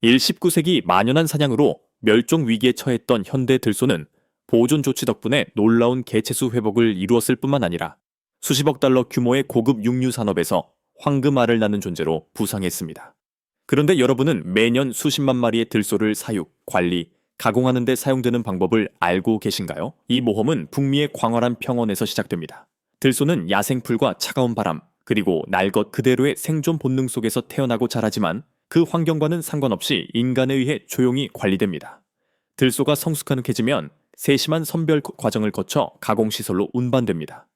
19세기 만연한 사냥으로 멸종 위기에 처했던 현대 들소는 보존 조치 덕분에 놀라운 개체수 회복을 이루었을 뿐만 아니라 수십억 달러 규모의 고급 육류 산업에서 황금알을 낳는 존재로 부상했습니다. 그런데 여러분은 매년 수십만 마리의 들소를 사육, 관리, 가공하는 데 사용되는 방법을 알고 계신가요? 이 모험은 북미의 광활한 평원에서 시작됩니다. 들소는 야생풀과 차가운 바람, 그리고 날 것 그대로의 생존 본능 속에서 태어나고 자라지만 그 환경과는 상관없이 인간에 의해 조용히 관리됩니다. 들소가 성숙해지면 세심한 선별 과정을 거쳐 가공시설로 운반됩니다.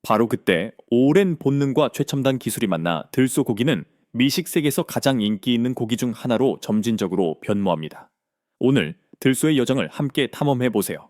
바로 그때 오랜 본능과 최첨단 기술이 만나 들소 고기는 미식 세계에서 가장 인기 있는 고기 중 하나로 점진적으로 변모합니다. 오늘 들소의 여정을 함께 탐험해 보세요.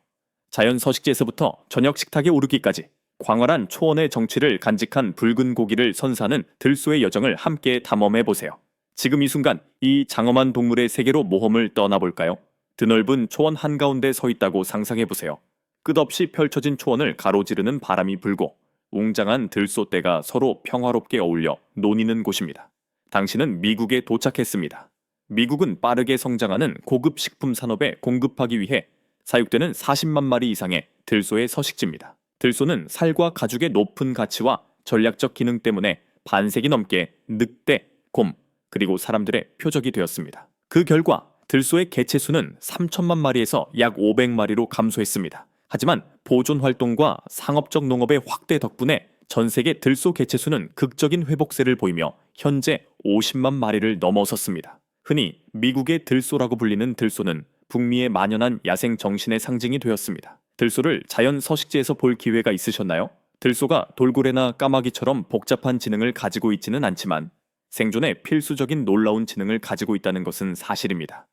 자연 서식지에서부터 저녁 식탁에 오르기까지 광활한 초원의 정취를 간직한 붉은 고기를 선사하는 들소의 여정을 함께 탐험해 보세요. 지금 이 순간 이 장엄한 동물의 세계로 모험을 떠나볼까요? 드넓은 초원 한가운데 서 있다고 상상해 보세요. 끝없이 펼쳐진 초원을 가로지르는 바람이 불고 웅장한 들소떼가 서로 평화롭게 어울려 노니는 곳입니다. 당신은 미국에 도착했습니다. 미국은 빠르게 성장하는 고급 식품 산업에 공급하기 위해 사육되는 40만 마리 이상의 들소의 서식지입니다. 들소는 살과 가죽의 높은 가치와 전략적 기능 때문에 반세기 넘게 늑대, 곰, 그리고 사람들의 표적이 되었습니다. 그 결과 들소의 개체 수는 3천만 마리에서 약 500마리로 감소했습니다. 하지만 보존 활동과 상업적 농업의 확대 덕분에 전 세계 들소 개체 수는 극적인 회복세를 보이며 현재 50만 마리를 넘어섰습니다. 흔히 미국의 들소라고 불리는 들소는 북미에 만연한 야생 정신의 상징이 되었습니다. 들소를 자연 서식지에서 볼 기회가 있으셨나요? 들소가 돌고래나 까마귀처럼 복잡한 지능을 가지고 있지는 않지만 생존에 필수적인 놀라운 지능을 가지고 있다는 것은 사실입니다.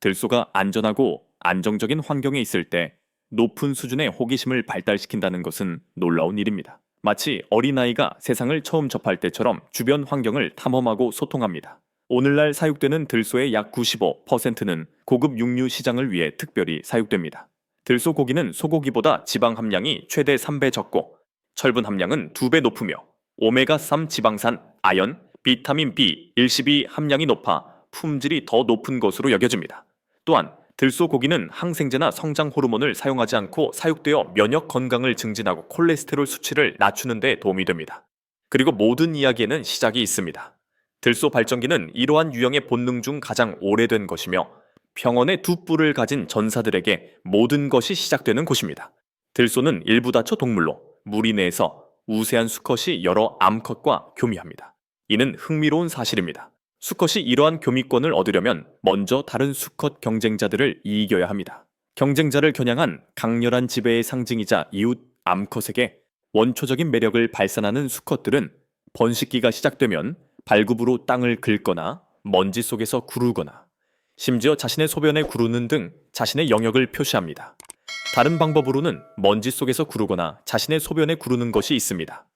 들소가 안전하고 안정적인 환경에 있을 때 높은 수준의 호기심을 발달시킨다는 것은 놀라운 일입니다. 마치 어린아이가 세상을 처음 접할 때처럼 주변 환경을 탐험하고 소통합니다. 오늘날 사육되는 들소의 약 95%는 고급 육류 시장을 위해 특별히 사육됩니다. 들소 고기는 소고기보다 지방 함량이 최대 3배 적고 철분 함량은 2배 높으며 오메가3 지방산, 아연, 비타민 B, 일시비 함량이 높아 품질이 더 높은 것으로 여겨집니다. 또한 들소 고기는 항생제나 성장 호르몬을 사용하지 않고 사육되어 면역 건강을 증진하고 콜레스테롤 수치를 낮추는 데 도움이 됩니다. 그리고 모든 이야기에는 시작이 있습니다. 들소 발전기는 이러한 유형의 본능 중 가장 오래된 것이며 평원의 두 뿔을 가진 전사들에게 모든 것이 시작되는 곳입니다. 들소는 일부 다처 동물로 무리 내에서 우세한 수컷이 여러 암컷과 교미합니다. 이는 흥미로운 사실입니다. 수컷이 이러한 교미권을 얻으려면 먼저 다른 수컷 경쟁자들을 이겨야 합니다. 경쟁자를 겨냥한 강렬한 지배의 상징이자 이웃 암컷에게 원초적인 매력을 발산하는 수컷들은 번식기가 시작되면 발굽으로 땅을 긁거나 먼지 속에서 구르거나 심지어 자신의 소변에 구르는 등 자신의 영역을 표시합니다. 다른 방법으로는 먼지 속에서 구르거나 자신의 소변에 구르는 것이 있습니다.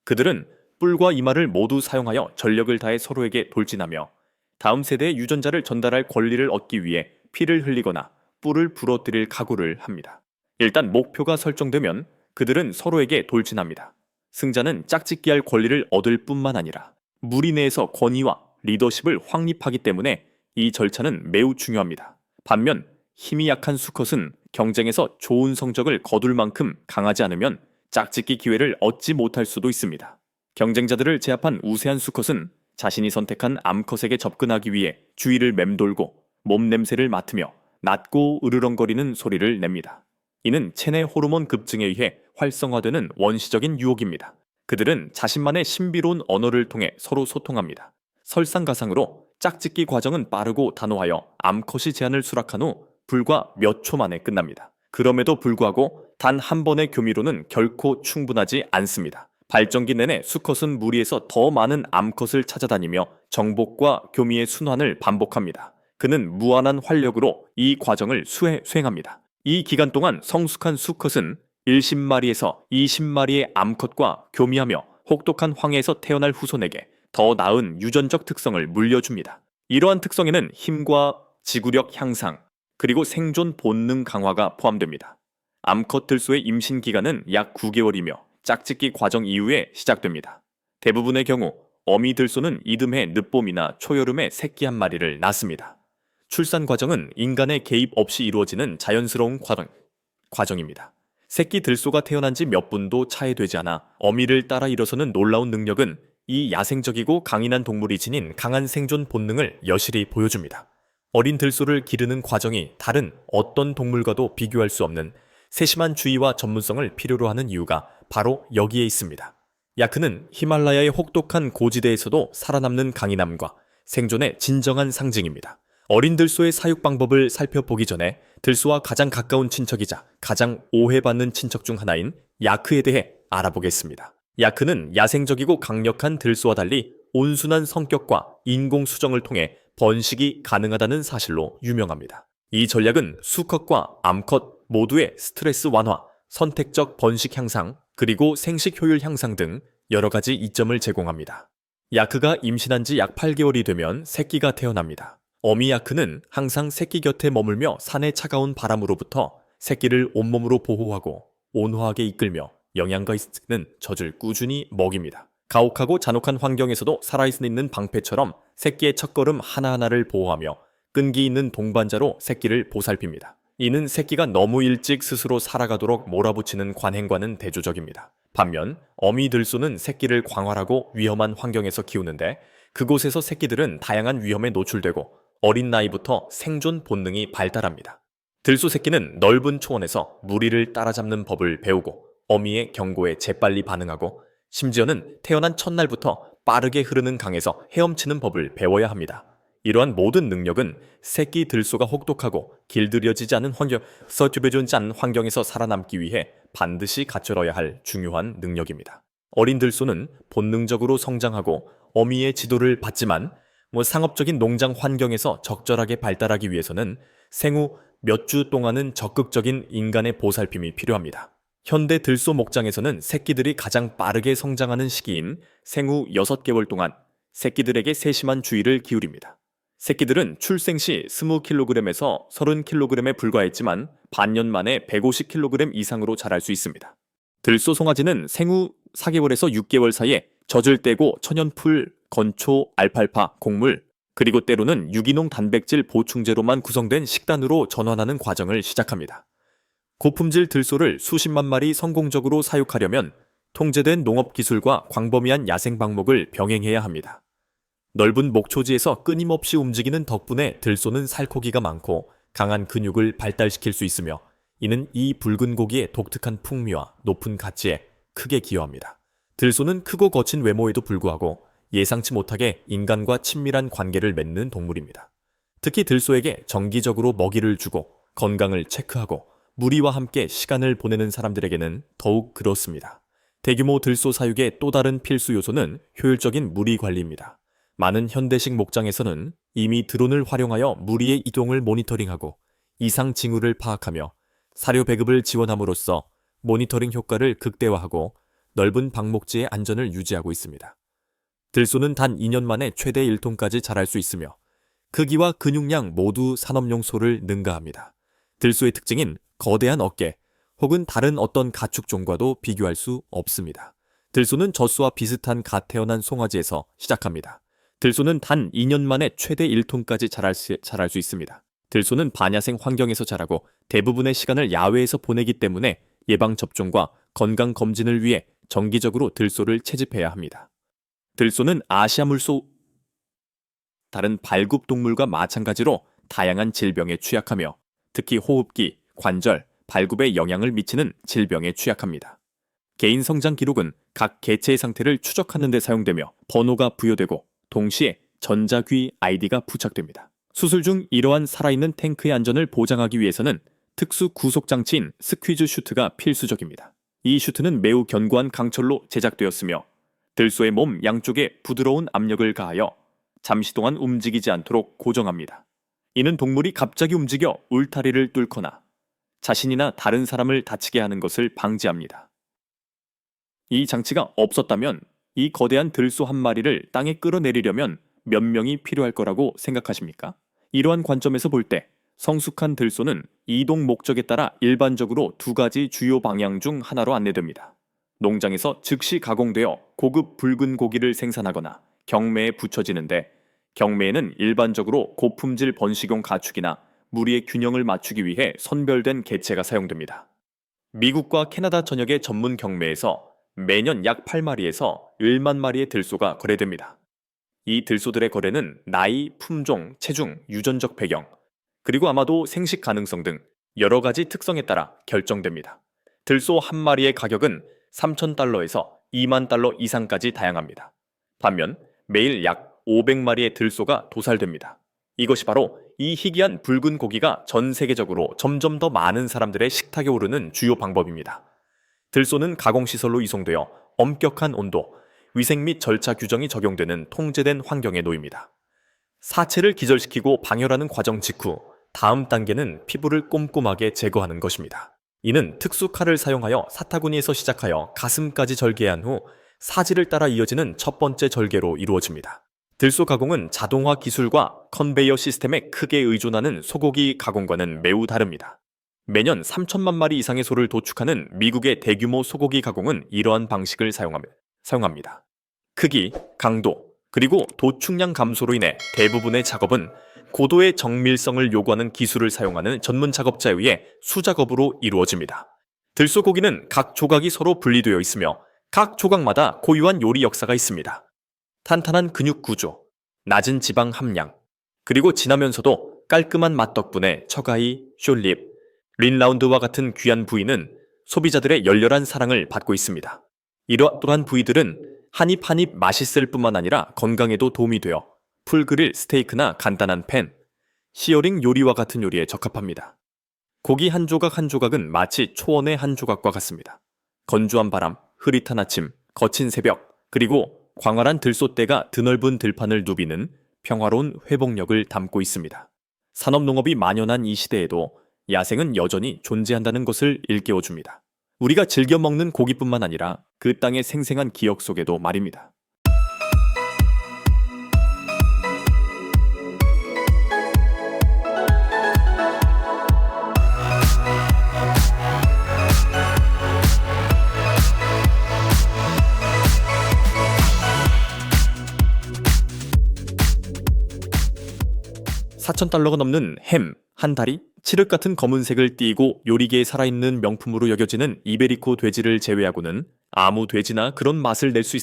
그들은 뿔과 이마를 모두 사용하여 전력을 다해 서로에게 돌진하며 다음 세대의 유전자를 전달할 권리를 얻기 위해 피를 흘리거나 뿔을 부러뜨릴 각오를 합니다. 일단 목표가 설정되면 그들은 서로에게 돌진합니다. 승자는 짝짓기할 권리를 얻을 뿐만 아니라 무리 내에서 권위와 리더십을 확립하기 때문에 이 절차는 매우 중요합니다. 반면 힘이 약한 수컷은 경쟁에서 좋은 성적을 거둘 만큼 강하지 않으면 짝짓기 기회를 얻지 못할 수도 있습니다. 경쟁자들을 제압한 우세한 수컷은 자신이 선택한 암컷에게 접근하기 위해 주위를 맴돌고 몸 냄새를 맡으며 낮고 으르렁거리는 소리를 냅니다. 이는 체내 호르몬 급증에 의해 활성화되는 원시적인 유혹입니다. 그들은 자신만의 신비로운 언어를 통해 서로 소통합니다. 설상가상으로 짝짓기 과정은 빠르고 단호하여 암컷이 제한을 수락한 후 불과 몇 초 만에 끝납니다. 그럼에도 불구하고 단 한 번의 교미로는 결코 충분하지 않습니다. 발전기 내내 수컷은 무리에서 더 많은 암컷을 찾아다니며 정복과 교미의 순환을 반복합니다. 그는 무한한 활력으로 이 과정을 수행합니다. 이 기간 동안 성숙한 수컷은 10마리에서 20마리의 암컷과 교미하며 혹독한 황해에서 태어날 후손에게 더 나은 유전적 특성을 물려줍니다. 이러한 특성에는 힘과 지구력 향상, 그리고 생존 본능 강화가 포함됩니다. 암컷 들소의 임신 기간은 약 9개월이며 짝짓기 과정 이후에 시작됩니다. 대부분의 경우 어미 들소는 이듬해 늦봄이나 초여름에 새끼 한 마리를 낳습니다. 출산 과정은 인간의 개입 없이 이루어지는 자연스러운 과정입니다. 새끼 들소가 태어난 지 몇 분도 차이 되지 않아 어미를 따라 일어서는 놀라운 능력은 이 야생적이고 강인한 동물이 지닌 강한 생존 본능을 여실히 보여줍니다. 어린 들소를 기르는 과정이 다른 어떤 동물과도 비교할 수 없는 세심한 주의와 전문성을 필요로 하는 이유가 바로 여기에 있습니다. 야크는 히말라야의 혹독한 고지대에서도 살아남는 강인함과 생존의 진정한 상징입니다. 어린 들소의 사육 방법을 살펴보기 전에 들소와 가장 가까운 친척이자 가장 오해받는 친척 중 하나인 야크에 대해 알아보겠습니다. 야크는 야생적이고 강력한 들소와 달리 온순한 성격과 인공 수정을 통해 번식이 가능하다는 사실로 유명합니다. 이 전략은 수컷과 암컷 모두의 스트레스 완화, 선택적 번식 향상, 그리고 생식 효율 향상 등 여러 가지 이점을 제공합니다. 야크가 임신한 지 약 8개월이 되면 새끼가 태어납니다. 어미 야크는 항상 새끼 곁에 머물며 산의 차가운 바람으로부터 새끼를 온몸으로 보호하고 온화하게 이끌며 영양가 있는 젖을 꾸준히 먹입니다. 가혹하고 잔혹한 환경에서도 살아있는 방패처럼 새끼의 첫걸음 하나하나를 보호하며 끈기 있는 동반자로 새끼를 보살핍니다. 이는 새끼가 너무 일찍 스스로 살아가도록 몰아붙이는 관행과는 대조적입니다. 반면 어미 들소는 새끼를 광활하고 위험한 환경에서 키우는데 그곳에서 새끼들은 다양한 위험에 노출되고 어린 나이부터 생존 본능이 발달합니다. 들소 새끼는 넓은 초원에서 무리를 따라잡는 법을 배우고 어미의 경고에 재빨리 반응하고 심지어는 태어난 첫날부터 빠르게 흐르는 강에서 헤엄치는 법을 배워야 합니다. 이러한 모든 능력은 새끼 들소가 혹독하고 길들여지지 않은 환경에서 살아남기 위해 반드시 갖춰야 할 중요한 능력입니다. 어린 들소는 본능적으로 성장하고 어미의 지도를 받지만 상업적인 농장 환경에서 적절하게 발달하기 위해서는 생후 몇 주 동안은 적극적인 인간의 보살핌이 필요합니다. 현대 들소 목장에서는 새끼들이 가장 빠르게 성장하는 시기인 생후 6개월 동안 새끼들에게 세심한 주의를 기울입니다. 새끼들은 출생 시 20kg에서 30kg에 불과했지만 반년 만에 150kg 이상으로 자랄 수 있습니다. 들소 송아지는 생후 4개월에서 6개월 사이에 젖을 떼고 천연풀, 건초, 알팔파, 곡물, 그리고 때로는 유기농 단백질 보충제로만 구성된 식단으로 전환하는 과정을 시작합니다. 고품질 들소를 수십만 마리 성공적으로 사육하려면 통제된 농업기술과 광범위한 야생 방목을 병행해야 합니다. 넓은 목초지에서 끊임없이 움직이는 덕분에 들소는 살코기가 많고 강한 근육을 발달시킬 수 있으며 이는 이 붉은 고기의 독특한 풍미와 높은 가치에 크게 기여합니다. 들소는 크고 거친 외모에도 불구하고 예상치 못하게 인간과 친밀한 관계를 맺는 동물입니다. 특히 들소에게 정기적으로 먹이를 주고 건강을 체크하고 무리와 함께 시간을 보내는 사람들에게는 더욱 그렇습니다. 대규모 들소 사육의 또 다른 필수 요소는 효율적인 무리 관리입니다. 많은 현대식 목장에서는 이미 드론을 활용하여 무리의 이동을 모니터링하고 이상 징후를 파악하며 사료 배급을 지원함으로써 모니터링 효과를 극대화하고 넓은 방목지의 안전을 유지하고 있습니다. 들소는 단 2년 만에 최대 1톤까지 자랄 수 있으며 크기와 근육량 모두 산업용 소를 능가합니다. 들소의 특징인 거대한 어깨 혹은 다른 어떤 가축종과도 비교할 수 없습니다. 들소는 젖소와 비슷한 갓 태어난 송아지에서 시작합니다. 들소는 단 2년 만에 최대 1톤까지 자랄 수 있습니다. 들소는 반야생 환경에서 자라고 대부분의 시간을 야외에서 보내기 때문에 예방접종과 건강검진을 위해 정기적으로 들소를 채집해야 합니다. 들소는 아시아 물소 다른 발굽동물과 마찬가지로 다양한 질병에 취약하며 특히 호흡기, 관절, 발굽에 영향을 미치는 질병에 취약합니다. 개인 성장 기록은 각 개체의 상태를 추적하는 데 사용되며 번호가 부여되고 동시에 전자귀 아이디가 부착됩니다. 수술 중 이러한 살아있는 탱크의 안전을 보장하기 위해서는 특수 구속장치인 스퀴즈 슈트가 필수적입니다. 이 슈트는 매우 견고한 강철로 제작되었으며 들소의 몸 양쪽에 부드러운 압력을 가하여 잠시 동안 움직이지 않도록 고정합니다. 이는 동물이 갑자기 움직여 울타리를 뚫거나 자신이나 다른 사람을 다치게 하는 것을 방지합니다. 이 장치가 없었다면 이 거대한 들소 한 마리를 땅에 끌어내리려면 몇 명이 필요할 거라고 생각하십니까? 이러한 관점에서 볼 때 성숙한 들소는 이동 목적에 따라 일반적으로 두 가지 주요 방향 중 하나로 안내됩니다. 농장에서 즉시 가공되어 고급 붉은 고기를 생산하거나 경매에 붙여지는데 경매에는 일반적으로 고품질 번식용 가축이나 무리의 균형을 맞추기 위해 선별된 개체가 사용됩니다. 미국과 캐나다 전역의 전문 경매에서 매년 약 8마리에서 1만 마리의 들소가 거래됩니다. 이 들소들의 거래는 나이, 품종, 체중, 유전적 배경, 그리고 아마도 생식 가능성 등 여러 가지 특성에 따라 결정됩니다. 들소 한 마리의 가격은 3,000달러에서 2만 달러 이상까지 다양합니다. 반면 매일 약 500마리의 들소가 도살됩니다. 이것이 바로 이 희귀한 붉은 고기가 전 세계적으로 점점 더 많은 사람들의 식탁에 오르는 주요 방법입니다. 들소는 가공시설로 이송되어 엄격한 온도, 위생 및 절차 규정이 적용되는 통제된 환경에 놓입니다. 사체를 기절시키고 방열하는 과정 직후 다음 단계는 피부를 꼼꼼하게 제거하는 것입니다. 이는 특수 칼을 사용하여 사타구니에서 시작하여 가슴까지 절개한 후 사지를 따라 이어지는 첫 번째 절개로 이루어집니다. 들소 가공은 자동화 기술과 컨베이어 시스템에 크게 의존하는 소고기 가공과는 매우 다릅니다. 매년 3천만 마리 이상의 소를 도축하는 미국의 대규모 소고기 가공은 이러한 방식을 사용합니다. 크기, 강도, 그리고 도축량 감소로 인해 대부분의 작업은 고도의 정밀성을 요구하는 기술을 사용하는 전문 작업자에 의해 수작업으로 이루어집니다. 들소 고기는 각 조각이 서로 분리되어 있으며 각 조각마다 고유한 요리 역사가 있습니다. 탄탄한 근육 구조, 낮은 지방 함량, 그리고 진하면서도 깔끔한 맛 덕분에 처가이, 숄립, 린라운드와 같은 귀한 부위는 소비자들의 열렬한 사랑을 받고 있습니다. 이러한 부위들은 한 입 한 입 맛있을 뿐만 아니라 건강에도 도움이 되어 풀 그릴 스테이크나 간단한 팬, 시어링 요리와 같은 요리에 적합합니다. 고기 한 조각 한 조각은 마치 초원의 한 조각과 같습니다. 건조한 바람, 흐릿한 아침, 거친 새벽, 그리고 광활한 들소떼가 드넓은 들판을 누비는 평화로운 회복력을 담고 있습니다. 산업농업이 만연한 이 시대에도 야생은 여전히 존재한다는 것을 일깨워줍니다. 우리가 즐겨 먹는 고기뿐만 아니라 그 땅의 생생한 기억 속에도 말입니다. $4,000가 넘는 햄, 한 다리, 칠흑 같은 검은색을 띠고 요리계에 살아있는 명품으로 여겨지는 이베리코 돼지를 제외하고는 아무 돼지나 그런 맛을 낼 수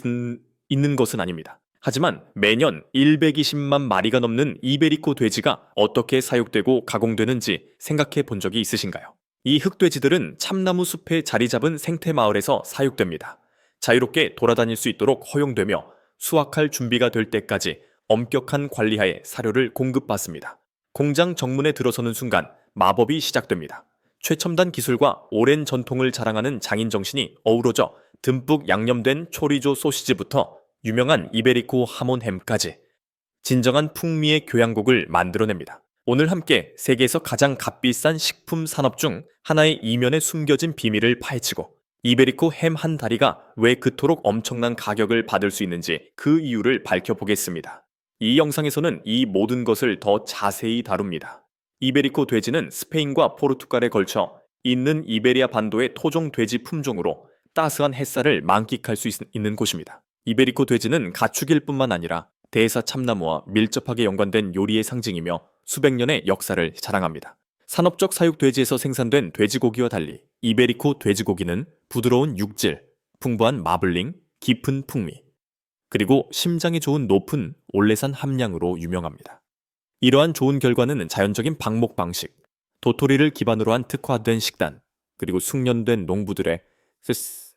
있는 것은 아닙니다. 하지만 매년 120만 마리가 넘는 이베리코 돼지가 어떻게 사육되고 가공되는지 생각해 본 적이 있으신가요? 이 흑돼지들은 참나무 숲에 자리 잡은 생태 마을에서 사육됩니다. 자유롭게 돌아다닐 수 있도록 허용되며 수확할 준비가 될 때까지 엄격한 관리하에 사료를 공급받습니다. 공장 정문에 들어서는 순간 마법이 시작됩니다. 최첨단 기술과 오랜 전통을 자랑하는 장인 정신이 어우러져 듬뿍 양념된 초리조 소시지부터 유명한 이베리코 하몬 햄까지 진정한 풍미의 교양곡을 만들어냅니다. 오늘 함께 세계에서 가장 값비싼 식품 산업 중 하나의 이면에 숨겨진 비밀을 파헤치고 이베리코 햄 한 다리가 왜 그토록 엄청난 가격을 받을 수 있는지 그 이유를 밝혀보겠습니다. 이 영상에서는 이 모든 것을 더 자세히 다룹니다. 이베리코 돼지는 스페인과 포르투갈에 걸쳐 있는 이베리아 반도의 토종 돼지 품종으로 따스한 햇살을 만끽할 수 있는 곳입니다. 이베리코 돼지는 가축일 뿐만 아니라 대사 참나무와 밀접하게 연관된 요리의 상징이며 수백 년의 역사를 자랑합니다. 산업적 사육 돼지에서 생산된 돼지고기와 달리 이베리코 돼지고기는 부드러운 육질, 풍부한 마블링, 깊은 풍미, 그리고 심장에 좋은 높은 올레산 함량으로 유명합니다. 이러한 좋은 결과는 자연적인 방목 방식, 도토리를 기반으로 한 특화된 식단, 그리고 숙련된 농부들의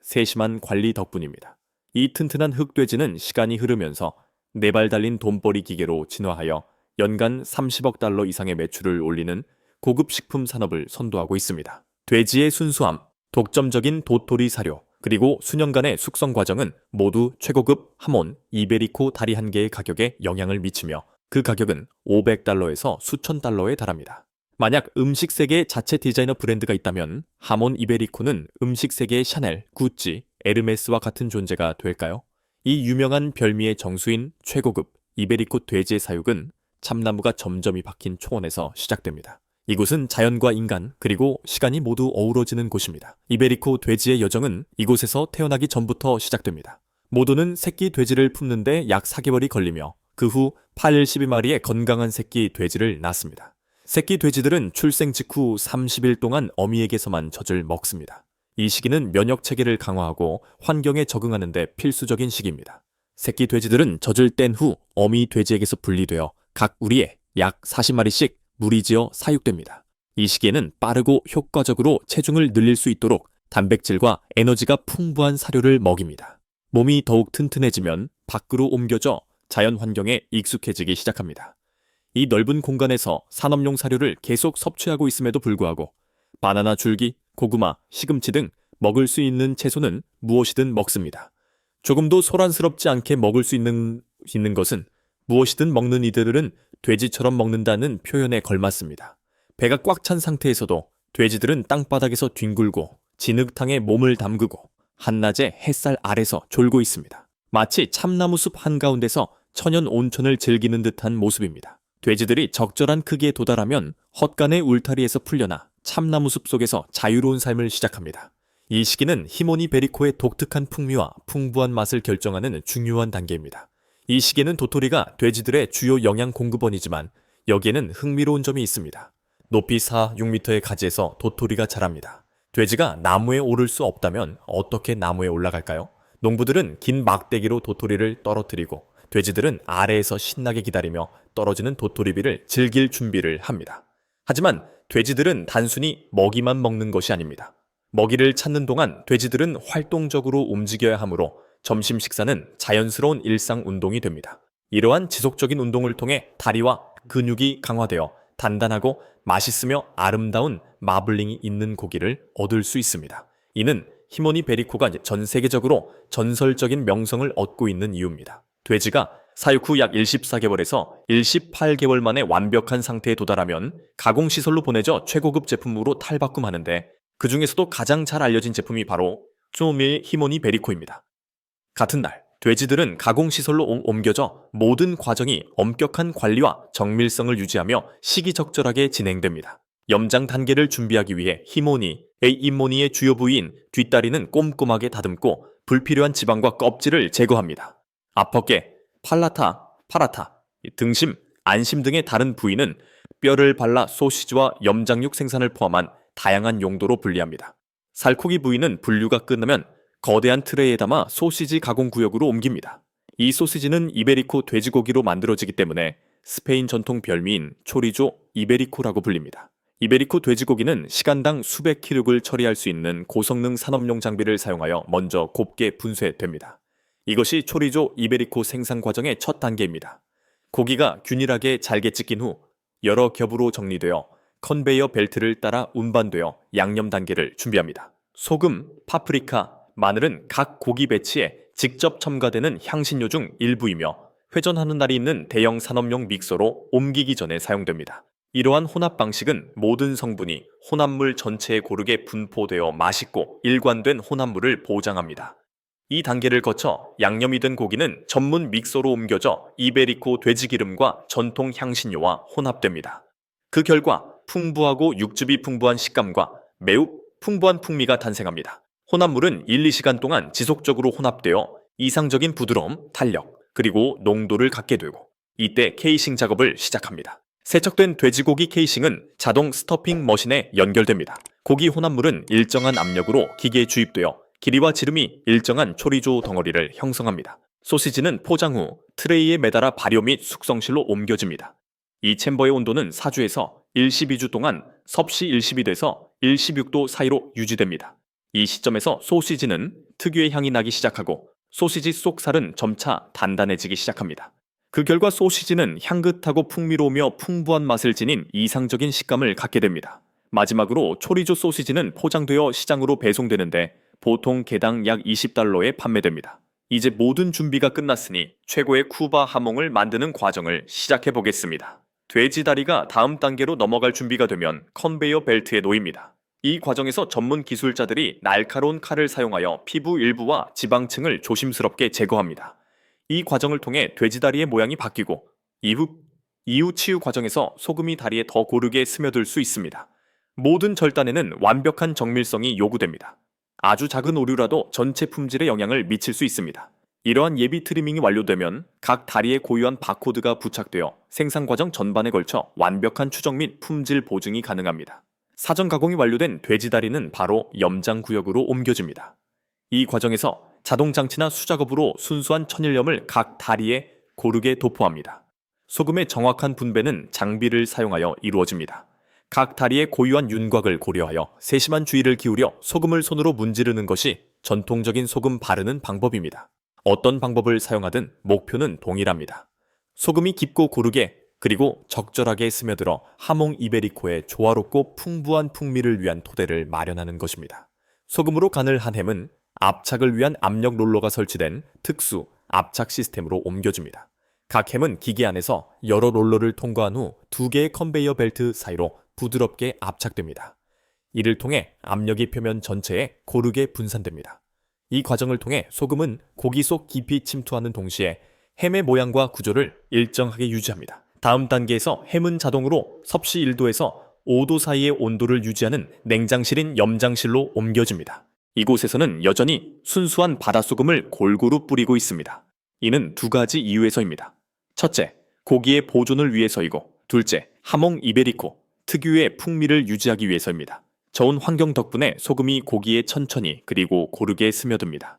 세심한 관리 덕분입니다. 이 튼튼한 흑돼지는 시간이 흐르면서 4발 달린 돈벌이 기계로 진화하여 연간 30억 달러 이상의 매출을 올리는 고급 식품 산업을 선도하고 있습니다. 돼지의 순수함, 독점적인 도토리 사료, 그리고 수년간의 숙성 과정은 모두 최고급 하몬, 이베리코 다리 한 개의 가격에 영향을 미치며 그 가격은 500달러에서 수천 달러에 달합니다. 만약 음식 세계의 자체 디자이너 브랜드가 있다면 하몬 이베리코는 음식 세계의 샤넬, 구찌, 에르메스와 같은 존재가 될까요? 이 유명한 별미의 정수인 최고급 이베리코 돼지의 사육은 참나무가 점점이 박힌 초원에서 시작됩니다. 이곳은 자연과 인간 그리고 시간이 모두 어우러지는 곳입니다. 이베리코 돼지의 여정은 이곳에서 태어나기 전부터 시작됩니다. 모두는 새끼 돼지를 품는데 약 4개월이 걸리며 그 후 82마리의 건강한 새끼 돼지를 낳습니다. 새끼 돼지들은 출생 직후 30일 동안 어미에게서만 젖을 먹습니다. 이 시기는 면역 체계를 강화하고 환경에 적응하는 데 필수적인 시기입니다. 새끼 돼지들은 젖을 뗀 후 어미 돼지에게서 분리되어 각 우리에 약 40마리씩 무리지어 사육됩니다. 이 시기에는 빠르고 효과적으로 체중을 늘릴 수 있도록 단백질과 에너지가 풍부한 사료를 먹입니다. 몸이 더욱 튼튼해지면 밖으로 옮겨져 자연 환경에 익숙해지기 시작합니다. 이 넓은 공간에서 산업용 사료를 계속 섭취하고 있음에도 불구하고 바나나 줄기, 고구마, 시금치 등 먹을 수 있는 채소는 무엇이든 먹습니다. 조금도 소란스럽지 않게 먹을 수 있는 것은 무엇이든 먹는 이들은 돼지처럼 먹는다는 표현에 걸맞습니다. 배가 꽉 찬 상태에서도 돼지들은 땅바닥에서 뒹굴고 진흙탕에 몸을 담그고 한낮에 햇살 아래서 졸고 있습니다. 마치 참나무숲 한가운데서 천연 온천을 즐기는 듯한 모습입니다. 돼지들이 적절한 크기에 도달하면 헛간의 울타리에서 풀려나 참나무숲 속에서 자유로운 삶을 시작합니다. 이 시기는 히모니 베리코의 독특한 풍미와 풍부한 맛을 결정하는 중요한 단계입니다. 이 시기에는 도토리가 돼지들의 주요 영양 공급원이지만 여기에는 흥미로운 점이 있습니다. 높이 4-6m의 가지에서 도토리가 자랍니다. 돼지가 나무에 오를 수 없다면 어떻게 나무에 올라갈까요? 농부들은 긴 막대기로 도토리를 떨어뜨리고 돼지들은 아래에서 신나게 기다리며 떨어지는 도토리비를 즐길 준비를 합니다. 하지만 돼지들은 단순히 먹이만 먹는 것이 아닙니다. 먹이를 찾는 동안 돼지들은 활동적으로 움직여야 하므로 점심 식사는 자연스러운 일상 운동이 됩니다. 이러한 지속적인 운동을 통해 다리와 근육이 강화되어 단단하고 맛있으며 아름다운 마블링이 있는 고기를 얻을 수 있습니다. 이는 히모니 베리코가 전 세계적으로 전설적인 명성을 얻고 있는 이유입니다. 돼지가 사육 후 약 14개월에서 18개월 만에 완벽한 상태에 도달하면 가공시설로 보내져 최고급 제품으로 탈바꿈하는데 그 중에서도 가장 잘 알려진 제품이 바로 쪼밀 히모니 베리코입니다. 같은 날, 돼지들은 가공시설로 옮겨져 모든 과정이 엄격한 관리와 정밀성을 유지하며 시기적절하게 진행됩니다. 염장 단계를 준비하기 위해 히모니, 잇모니의 주요 부위인 뒷다리는 꼼꼼하게 다듬고 불필요한 지방과 껍질을 제거합니다. 앞어깨, 파라타, 등심, 안심 등의 다른 부위는 뼈를 발라 소시지와 염장육 생산을 포함한 다양한 용도로 분리합니다. 살코기 부위는 분류가 끝나면 거대한 트레이에 담아 소시지 가공 구역으로 옮깁니다. 이 소시지는 이베리코 돼지고기로 만들어지기 때문에 스페인 전통 별미인 초리조 이베리코라고 불립니다. 이베리코 돼지고기는 시간당 수백 킬로를 처리할 수 있는 고성능 산업용 장비를 사용하여 먼저 곱게 분쇄됩니다. 이것이 초리조 이베리코 생산 과정의 첫 단계입니다. 고기가 균일하게 잘게 찢긴 후 여러 겹으로 정리되어 컨베이어 벨트를 따라 운반되어 양념 단계를 준비합니다. 소금, 파프리카, 마늘은 각 고기 배치에 직접 첨가되는 향신료 중 일부이며 회전하는 날이 있는 대형 산업용 믹서로 옮기기 전에 사용됩니다. 이러한 혼합 방식은 모든 성분이 혼합물 전체에 고르게 분포되어 맛있고 일관된 혼합물을 보장합니다. 이 단계를 거쳐 양념이 된 고기는 전문 믹서로 옮겨져 이베리코 돼지기름과 전통 향신료와 혼합됩니다. 그 결과 풍부하고 육즙이 풍부한 식감과 매우 풍부한 풍미가 탄생합니다. 혼합물은 1-2시간 동안 지속적으로 혼합되어 이상적인 부드러움, 탄력, 그리고 농도를 갖게 되고 이때 케이싱 작업을 시작합니다. 세척된 돼지고기 케이싱은 자동 스토핑 머신에 연결됩니다. 고기 혼합물은 일정한 압력으로 기계에 주입되어 길이와 지름이 일정한 초리조 덩어리를 형성합니다. 소시지는 포장 후 트레이에 매달아 발효 및 숙성실로 옮겨집니다. 이 챔버의 온도는 4주에서 12주 동안 섭씨 1012도에서 16도 사이로 유지됩니다. 이 시점에서 소시지는 특유의 향이 나기 시작하고 소시지 속 살은 점차 단단해지기 시작합니다. 그 결과 소시지는 향긋하고 풍미로우며 풍부한 맛을 지닌 이상적인 식감을 갖게 됩니다. 마지막으로 초리조 소시지는 포장되어 시장으로 배송되는데 보통 개당 약 $20에 판매됩니다. 이제 모든 준비가 끝났으니 최고의 쿠바 하몽을 만드는 과정을 시작해 보겠습니다. 돼지 다리가 다음 단계로 넘어갈 준비가 되면 컨베이어 벨트에 놓입니다. 이 과정에서 전문 기술자들이 날카로운 칼을 사용하여 피부 일부와 지방층을 조심스럽게 제거합니다. 이 과정을 통해 돼지다리의 모양이 바뀌고 이후 치유 과정에서 소금이 다리에 더 고르게 스며들 수 있습니다. 모든 절단에는 완벽한 정밀성이 요구됩니다. 아주 작은 오류라도 전체 품질에 영향을 미칠 수 있습니다. 이러한 예비 트리밍이 완료되면 각 다리에 고유한 바코드가 부착되어 생산 과정 전반에 걸쳐 완벽한 추적 및 품질 보증이 가능합니다. 사전 가공이 완료된 돼지 다리는 바로 염장 구역으로 옮겨집니다. 이 과정에서 자동 장치나 수작업으로 순수한 천일염을 각 다리에 고르게 도포합니다. 소금의 정확한 분배는 장비를 사용하여 이루어집니다. 각 다리의 고유한 윤곽을 고려하여 세심한 주의를 기울여 소금을 손으로 문지르는 것이 전통적인 소금 바르는 방법입니다. 어떤 방법을 사용하든 목표는 동일합니다. 소금이 깊고 고르게 그리고 적절하게 스며들어 하몽 이베리코의 조화롭고 풍부한 풍미를 위한 토대를 마련하는 것입니다. 소금으로 간을 한 햄은 압착을 위한 압력 롤러가 설치된 특수 압착 시스템으로 옮겨집니다. 각 햄은 기계 안에서 여러 롤러를 통과한 후 2개의 컨베이어 벨트 사이로 부드럽게 압착됩니다. 이를 통해 압력이 표면 전체에 고르게 분산됩니다. 이 과정을 통해 소금은 고기 속 깊이 침투하는 동시에 햄의 모양과 구조를 일정하게 유지합니다. 다음 단계에서 햄은 자동으로 섭씨 1도에서 5도 사이의 온도를 유지하는 냉장실인 염장실로 옮겨집니다. 이곳에서는 여전히 순수한 바다소금을 골고루 뿌리고 있습니다. 이는 2가지 이유에서입니다. 첫째, 고기의 보존을 위해서이고 둘째, 하몽 이베리코 특유의 풍미를 유지하기 위해서입니다. 저온 환경 덕분에 소금이 고기에 천천히 그리고 고르게 스며듭니다.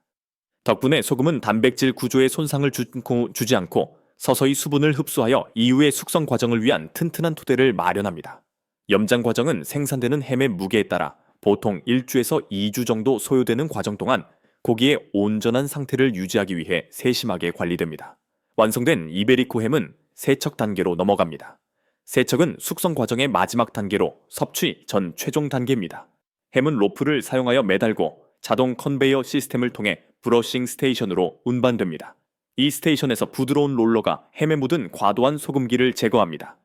덕분에 소금은 단백질 구조에 손상을 주지 않고 서서히 수분을 흡수하여 이후의 숙성 과정을 위한 튼튼한 토대를 마련합니다. 염장 과정은 생산되는 햄의 무게에 따라 보통 1주에서 2주 정도 소요되는 과정 동안 고기의 온전한 상태를 유지하기 위해 세심하게 관리됩니다. 완성된 이베리코 햄은 세척 단계로 넘어갑니다. 세척은 숙성 과정의 마지막 단계로 섭취 전 최종 단계입니다. 햄은 로프를 사용하여 매달고 자동 컨베이어 시스템을 통해 브러싱 스테이션으로 운반됩니다. 이 스테이션에서 부드러운 롤러가 햄에 묻은 과도한 소금기를 제거합니다.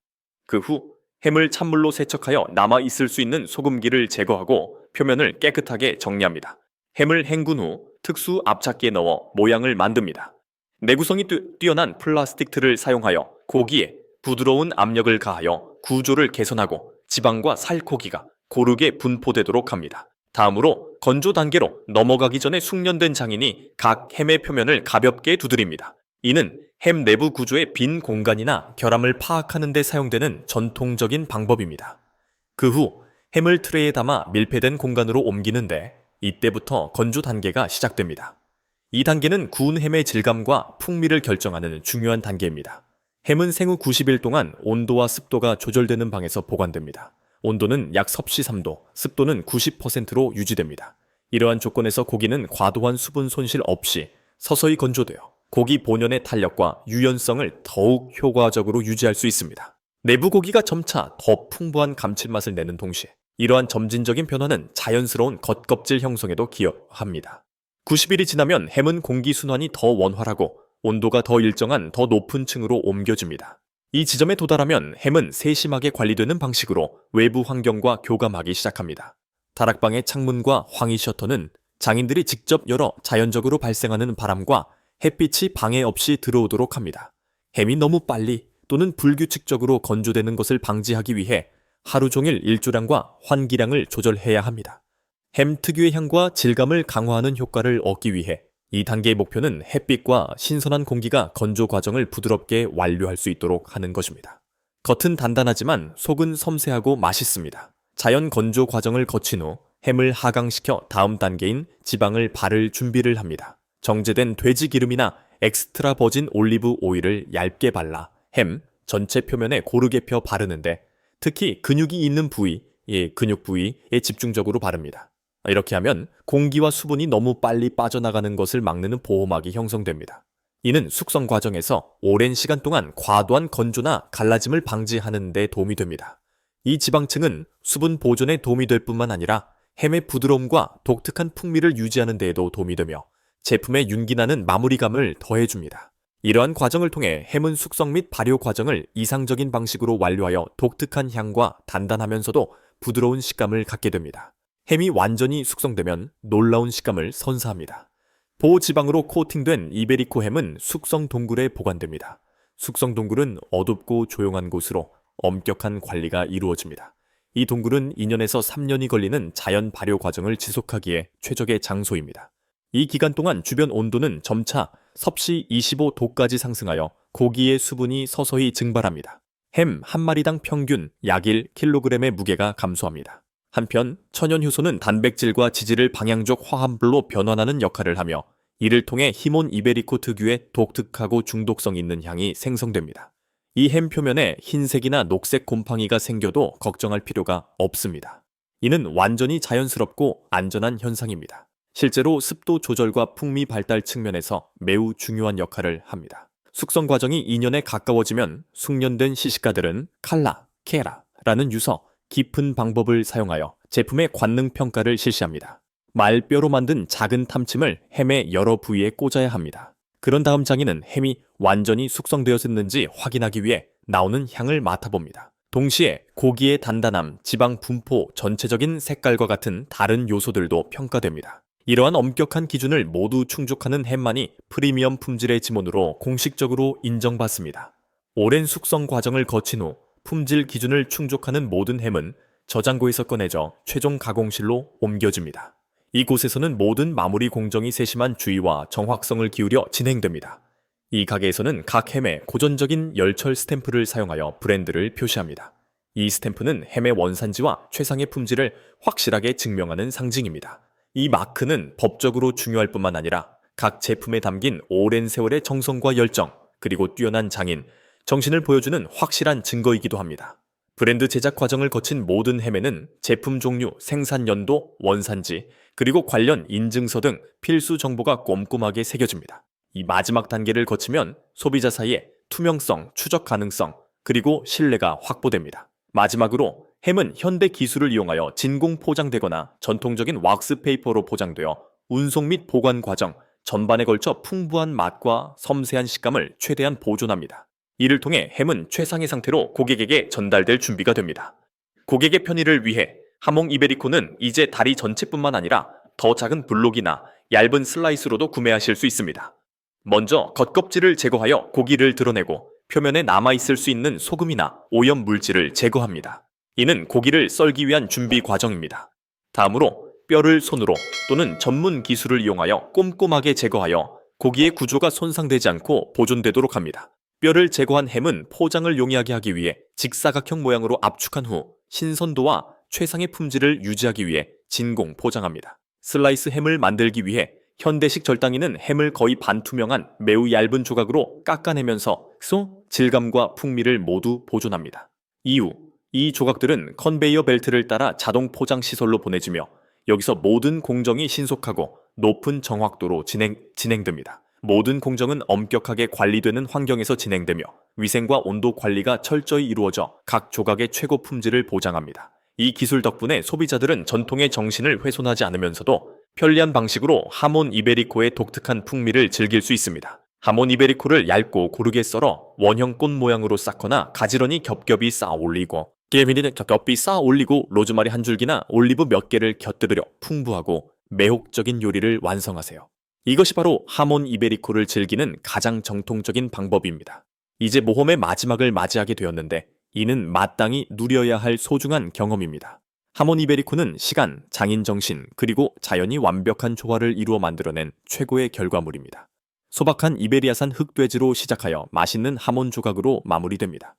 그 후 햄을 찬물로 세척하여 남아있을 수 있는 소금기를 제거하고 표면을 깨끗하게 정리합니다. 햄을 헹군 후 특수 압착기에 넣어 모양을 만듭니다. 내구성이 뛰어난 플라스틱 틀을 사용하여 고기에 부드러운 압력을 가하여 구조를 개선하고 지방과 살코기가 고르게 분포되도록 합니다. 다음으로 건조 단계로 넘어가기 전에 숙련된 장인이 각 햄의 표면을 가볍게 두드립니다. 이는 햄 내부 구조의 빈 공간이나 결함을 파악하는 데 사용되는 전통적인 방법입니다. 그 후 햄을 트레이에 담아 밀폐된 공간으로 옮기는데 이때부터 건조 단계가 시작됩니다. 이 단계는 구운 햄의 질감과 풍미를 결정하는 중요한 단계입니다. 햄은 생후 90일 동안 온도와 습도가 조절되는 방에서 보관됩니다. 온도는 약 섭씨 3도, 습도는 90%로 유지됩니다. 이러한 조건에서 고기는 과도한 수분 손실 없이 서서히 건조되어 고기 본연의 탄력과 유연성을 더욱 효과적으로 유지할 수 있습니다. 내부 고기가 점차 더 풍부한 감칠맛을 내는 동시에 이러한 점진적인 변화는 자연스러운 겉껍질 형성에도 기여합니다. 90일이 지나면 햄은 공기 순환이 더 원활하고 온도가 더 일정한 더 높은 층으로 옮겨집니다. 이 지점에 도달하면 햄은 세심하게 관리되는 방식으로 외부 환경과 교감하기 시작합니다. 다락방의 창문과 황희 셔터는 장인들이 직접 열어 자연적으로 발생하는 바람과 햇빛이 방해 없이 들어오도록 합니다. 햄이 너무 빨리 또는 불규칙적으로 건조되는 것을 방지하기 위해 하루 종일 일조량과 환기량을 조절해야 합니다. 햄 특유의 향과 질감을 강화하는 효과를 얻기 위해 이 단계의 목표는 햇빛과 신선한 공기가 건조 과정을 부드럽게 완료할 수 있도록 하는 것입니다. 겉은 단단하지만 속은 섬세하고 맛있습니다. 자연 건조 과정을 거친 후 햄을 하강시켜 다음 단계인 지방을 바를 준비를 합니다. 정제된 돼지 기름이나 엑스트라 버진 올리브 오일을 얇게 발라 햄 전체 표면에 고르게 펴 바르는데 특히 근육이 있는 부위, 근육 부위에 집중적으로 바릅니다. 이렇게 하면 공기와 수분이 너무 빨리 빠져나가는 것을 막는 보호막이 형성됩니다. 이는 숙성 과정에서 오랜 시간 동안 과도한 건조나 갈라짐을 방지하는 데 도움이 됩니다. 이 지방층은 수분 보존에 도움이 될 뿐만 아니라 햄의 부드러움과 독특한 풍미를 유지하는 데에도 도움이 되며 제품의 윤기나는 마무리감을 더해줍니다. 이러한 과정을 통해 햄은 숙성 및 발효 과정을 이상적인 방식으로 완료하여 독특한 향과 단단하면서도 부드러운 식감을 갖게 됩니다. 햄이 완전히 숙성되면 놀라운 식감을 선사합니다. 보호지방으로 코팅된 이베리코 햄은 숙성 동굴에 보관됩니다. 숙성 동굴은 어둡고 조용한 곳으로 엄격한 관리가 이루어집니다. 이 동굴은 2년에서 3년이 걸리는 자연 발효 과정을 지속하기에 최적의 장소입니다. 이 기간 동안 주변 온도는 점차 섭씨 25도까지 상승하여 고기의 수분이 서서히 증발합니다. 햄 한 마리당 평균 약 1kg의 무게가 감소합니다. 한편 천연효소는 단백질과 지질을 방향적 화합물로 변환하는 역할을 하며 이를 통해 히몬 이베리코 특유의 독특하고 중독성 있는 향이 생성됩니다. 이 햄 표면에 흰색이나 녹색 곰팡이가 생겨도 걱정할 필요가 없습니다. 이는 완전히 자연스럽고 안전한 현상입니다. 실제로 습도 조절과 풍미 발달 측면에서 매우 중요한 역할을 합니다. 숙성 과정이 2년에 가까워지면 숙련된 시식가들은 칼라, 케라라는 유서, 깊은 방법을 사용하여 제품의 관능 평가를 실시합니다. 말뼈로 만든 작은 탐침을 햄의 여러 부위에 꽂아야 합니다. 그런 다음 장인은 햄이 완전히 숙성되었는지 확인하기 위해 나오는 향을 맡아봅니다. 동시에 고기의 단단함, 지방 분포, 전체적인 색깔과 같은 다른 요소들도 평가됩니다. 이러한 엄격한 기준을 모두 충족하는 햄만이 프리미엄 품질의 지문으로 공식적으로 인정받습니다. 오랜 숙성 과정을 거친 후 품질 기준을 충족하는 모든 햄은 저장고에서 꺼내져 최종 가공실로 옮겨집니다. 이곳에서는 모든 마무리 공정이 세심한 주의와 정확성을 기울여 진행됩니다. 이 가게에서는 각 햄에 고전적인 열철 스탬프를 사용하여 브랜드를 표시합니다. 이 스탬프는 햄의 원산지와 최상의 품질을 확실하게 증명하는 상징입니다. 이 마크는 법적으로 중요할 뿐만 아니라 각 제품에 담긴 오랜 세월의 정성과 열정, 그리고 뛰어난 장인, 정신을 보여주는 확실한 증거이기도 합니다. 브랜드 제작 과정을 거친 모든 햄에는 제품 종류, 생산 연도, 원산지, 그리고 관련 인증서 등 필수 정보가 꼼꼼하게 새겨집니다. 이 마지막 단계를 거치면 소비자 사이에 투명성, 추적 가능성, 그리고 신뢰가 확보됩니다. 마지막으로 햄은 현대 기술을 이용하여 진공 포장되거나 전통적인 왁스 페이퍼로 포장되어 운송 및 보관 과정 전반에 걸쳐 풍부한 맛과 섬세한 식감을 최대한 보존합니다. 이를 통해 햄은 최상의 상태로 고객에게 전달될 준비가 됩니다. 고객의 편의를 위해 하몽 이베리코는 이제 다리 전체뿐만 아니라 더 작은 블록이나 얇은 슬라이스로도 구매하실 수 있습니다. 먼저 겉껍질을 제거하여 고기를 드러내고 표면에 남아있을 수 있는 소금이나 오염 물질을 제거합니다. 이는 고기를 썰기 위한 준비 과정입니다. 다음으로 뼈를 손으로 또는 전문 기술을 이용하여 꼼꼼하게 제거하여 고기의 구조가 손상되지 않고 보존되도록 합니다. 뼈를 제거한 햄은 포장을 용이하게 하기 위해 직사각형 모양으로 압축한 후 신선도와 최상의 품질을 유지하기 위해 진공 포장합니다. 슬라이스 햄을 만들기 위해 현대식 절단기는 햄을 거의 반투명한 매우 얇은 조각으로 깎아내면서 질감과 풍미를 모두 보존합니다. 이후 이 조각들은 컨베이어 벨트를 따라 자동 포장 시설로 보내지며 여기서 모든 공정이 신속하고 높은 정확도로 진행됩니다. 모든 공정은 엄격하게 관리되는 환경에서 진행되며 위생과 온도 관리가 철저히 이루어져 각 조각의 최고 품질을 보장합니다. 이 기술 덕분에 소비자들은 전통의 정신을 훼손하지 않으면서도 편리한 방식으로 하몬 이베리코의 독특한 풍미를 즐길 수 있습니다. 하몬 이베리코를 얇고 고르게 썰어 원형 꽃 모양으로 쌓거나 가지런히 겹겹이 쌓아 올리고 로즈마리 한 줄기나 올리브 몇 개를 곁들여 풍부하고 매혹적인 요리를 완성하세요. 이것이 바로 하몬 이베리코를 즐기는 가장 정통적인 방법입니다. 이제 모험의 마지막을 맞이하게 되었는데 이는 마땅히 누려야 할 소중한 경험입니다. 하몬 이베리코는 시간, 장인 정신, 그리고 자연이 완벽한 조화를 이루어 만들어낸 최고의 결과물입니다. 소박한 이베리아산 흑돼지로 시작하여 맛있는 하몬 조각으로 마무리됩니다.